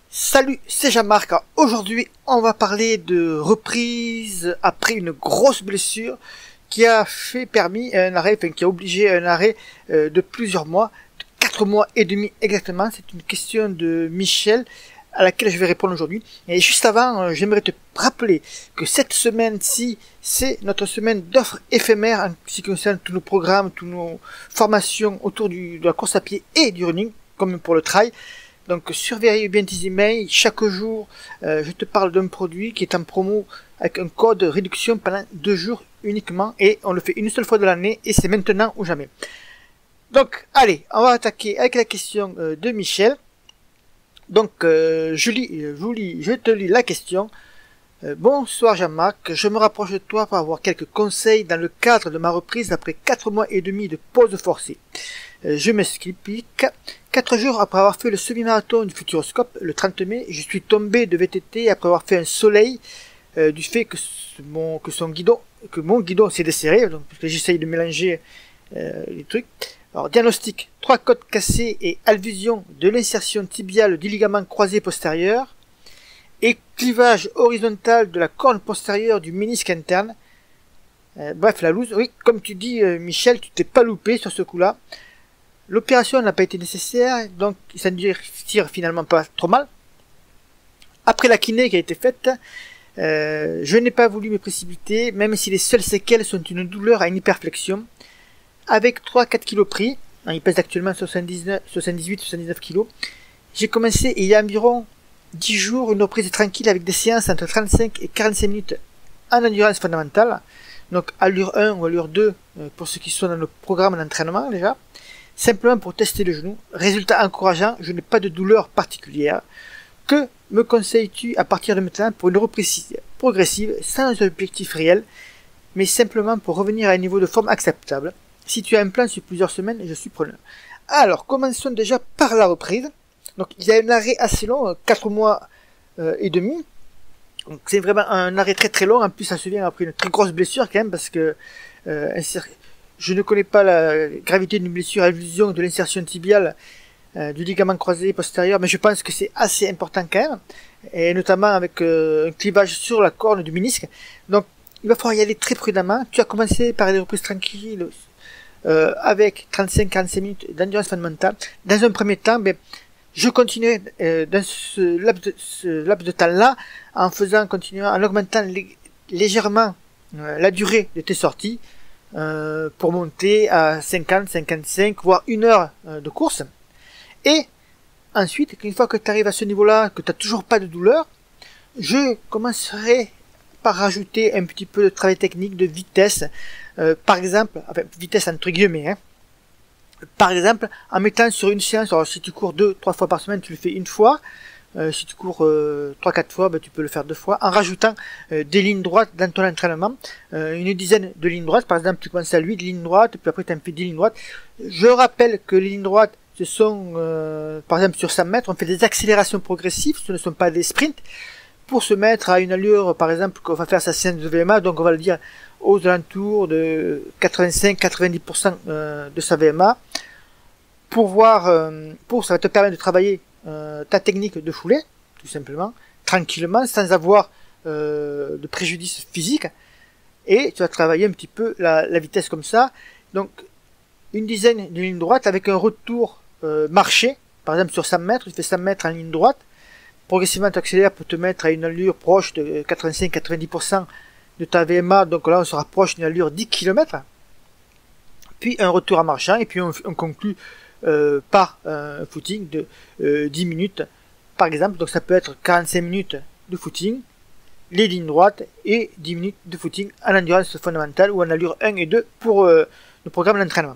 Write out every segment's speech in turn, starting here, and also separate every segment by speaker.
Speaker 1: Salut, c'est Jean-Marc. Aujourd'hui, on va parler de reprise après une grosse blessure qui a permis un arrêt, qui a obligé un arrêt de plusieurs mois, de 4 mois et demi exactement. C'est une question de Michel à laquelle je vais répondre aujourd'hui. Et juste avant, j'aimerais te rappeler que cette semaine-ci, c'est notre semaine d'offres éphémères en ce qui concerne tous nos programmes, toutes nos formations autour de la course à pied et du running, comme pour le trail. Donc surveille bien tes emails, chaque jour je te parle d'un produit qui est en promo avec un code de réduction pendant 2 jours uniquement et on le fait une seule fois de l'année et c'est maintenant ou jamais. Donc allez, on va attaquer avec la question de Michel. Donc je te lis la question. Bonsoir Jean-Marc, je me rapproche de toi pour avoir quelques conseils dans le cadre de ma reprise après 4 mois et demi de pause forcée. Je m'explique. 4 jours après avoir fait le semi-marathon du Futuroscope, le 30 mai, je suis tombé de VTT après avoir fait un soleil du fait que mon guidon s'est desserré, donc parce que j'essaye de mélanger les trucs. Alors diagnostic, 3 côtes cassées et allusion de l'insertion tibiale du ligament croisé postérieur et clivage horizontal de la corne postérieure du ménisque interne. Bref, la loose. Oui, comme tu dis Michel, tu t'es pas loupé sur ce coup-là. L'opération n'a pas été nécessaire, donc ça ne tire finalement pas trop mal. Après la kiné qui a été faite, je n'ai pas voulu me précipiter, même si les seules séquelles sont une douleur à une hyperflexion. Avec 3-4 kilos pris, il pèse actuellement 78-79 kilos, j'ai commencé il y a environ 10 jours une reprise tranquille avec des séances entre 35 et 45 minutes en endurance fondamentale, donc allure 1 ou allure 2 pour ceux qui sont dans le programme d'entraînement déjà. Simplement pour tester le genou. Résultat encourageant, je n'ai pas de douleur particulière. Que me conseilles-tu à partir de maintenant pour une reprise progressive, sans objectif réel, mais simplement pour revenir à un niveau de forme acceptable? Si tu as un plan sur plusieurs semaines, je suis preneur. Alors, commençons déjà par la reprise. Donc, il y a un arrêt assez long, 4 mois et demi. Donc, c'est vraiment un arrêt très très long. En plus, ça se vient après une très grosse blessure quand même, parce que je ne connais pas la gravité d'une blessure à allusion de l'insertion tibiale du ligament croisé postérieur, mais je pense que c'est assez important quand même, et notamment avec un clivage sur la corne du ménisque. Donc il va falloir y aller très prudemment. Tu as commencé par des reprises tranquilles avec 35-45 minutes d'endurance fondamentale. Dans un premier temps, je continuais dans ce laps de temps-là en augmentant légèrement la durée de tes sorties, pour monter à 50, 55, voire 1 heure de course. Et ensuite, une fois que tu arrives à ce niveau-là, que tu n'as toujours pas de douleur, je commencerai par rajouter un petit peu de travail technique, de vitesse, par exemple, enfin, vitesse entre guillemets, par exemple, en mettant sur une séance, alors si tu cours 2-3 fois par semaine, tu le fais une fois. Si tu cours 3-4 fois, tu peux le faire 2 fois, en rajoutant des lignes droites dans ton entraînement, une dizaine de lignes droites. Par exemple, tu commences à 8 lignes droites, puis après tu en fais 10 lignes droites. Je rappelle que les lignes droites, ce sont, par exemple sur 100 mètres, on fait des accélérations progressives, ce ne sont pas des sprints, pour se mettre à une allure, par exemple, qu'on va faire sa séance de VMA, donc on va le dire aux alentours de 85-90% de sa VMA, ça va te permettre de travailler ta technique de foulée, tout simplement, tranquillement, sans avoir de préjudice physique, et tu vas travailler un petit peu la vitesse comme ça. Donc une dizaine de lignes droites avec un retour marché, par exemple sur 100 mètres, tu fais 100 mètres en ligne droite, progressivement tu accélères pour te mettre à une allure proche de 85-90% de ta VMA, donc là on se rapproche d'une allure 10 km, puis un retour en marchant, et puis on conclut par un footing de 10 minutes par exemple. Donc ça peut être 45 minutes de footing, les lignes droites, et 10 minutes de footing en endurance fondamentale ou en allure 1 et 2 pour le programme d'entraînement.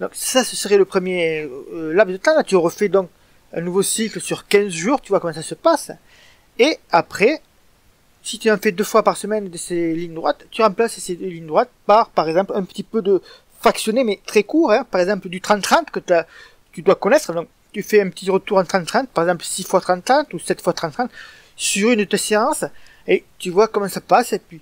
Speaker 1: Donc ça, ce serait le premier laps de temps. Là tu refais donc un nouveau cycle sur 15 jours, tu vois comment ça se passe, et après, si tu en fais 2 fois par semaine de ces lignes droites, tu remplaces ces lignes droites par exemple un petit peu de fractionné mais très court, par exemple du 30-30 que tu dois connaître. Donc tu fais un petit retour en 30-30, par exemple 6 x 30-30 ou 7 x 30-30 sur une de tes séances, et tu vois comment ça passe. Et puis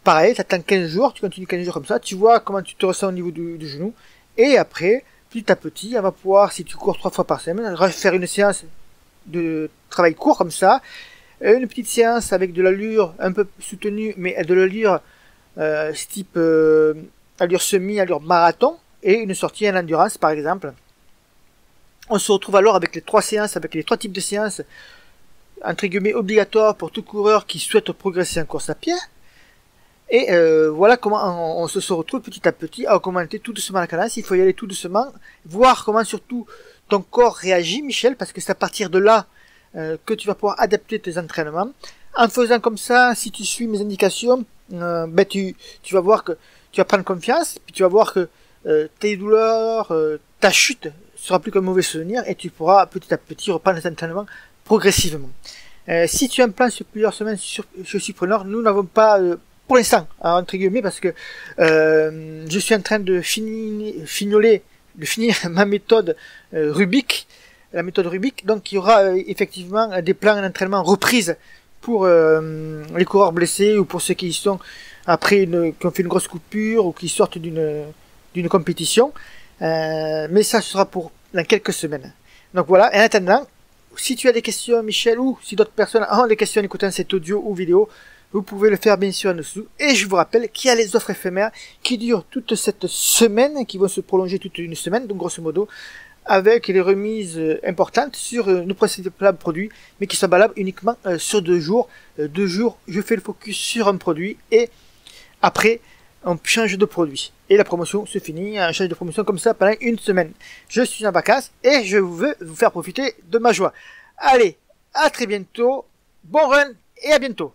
Speaker 1: pareil, tu attends 15 jours, tu continues 15 jours comme ça, tu vois comment tu te ressens au niveau du genou, et après petit à petit on va pouvoir, si tu cours 3 fois par semaine, refaire une séance de travail court comme ça, une petite séance avec de l'allure un peu soutenue, mais de l'allure type allure semi, allure marathon, et une sortie en endurance par exemple. On se retrouve alors avec les 3 séances, avec les 3 types de séances, entre guillemets obligatoires pour tout coureur qui souhaite progresser en course à pied. Et voilà comment on se retrouve petit à petit à augmenter tout doucement la cadence. Il faut y aller tout doucement, voir comment surtout ton corps réagit, Michel, parce que c'est à partir de là que tu vas pouvoir adapter tes entraînements. En faisant comme ça, si tu suis mes indications, tu vas voir que tu vas prendre confiance, puis tu vas voir que tes douleurs, ta chute sera plus qu'un mauvais souvenir, et tu pourras petit à petit reprendre tes entraînements progressivement. Si tu as un plan sur plusieurs semaines, je suis preneur. Nous n'avons pas, pour l'instant, entre guillemets, parce que je suis en train de finir ma méthode Rubik, la méthode Rubik. Donc il y aura effectivement des plans d'entraînement reprises pour les coureurs blessés ou pour ceux qui sont après qui ont fait une grosse coupure ou qui sortent d'une compétition. Mais ça sera pour dans quelques semaines. Donc voilà, en attendant, si tu as des questions, Michel, ou si d'autres personnes ont des questions en écoutant cet audio ou vidéo, vous pouvez le faire bien sûr en dessous. Et je vous rappelle qu'il y a les offres éphémères qui durent toute cette semaine, qui vont se prolonger toute une semaine, donc grosso modo, avec les remises importantes sur nos principaux produits, mais qui sont valables uniquement sur 2 jours. 2 jours, je fais le focus sur un produit et après, on change de produit. Et la promotion se finit, on change de promotion comme ça pendant une semaine. Je suis en vacances et je veux vous faire profiter de ma joie. Allez, à très bientôt, bon run et à bientôt.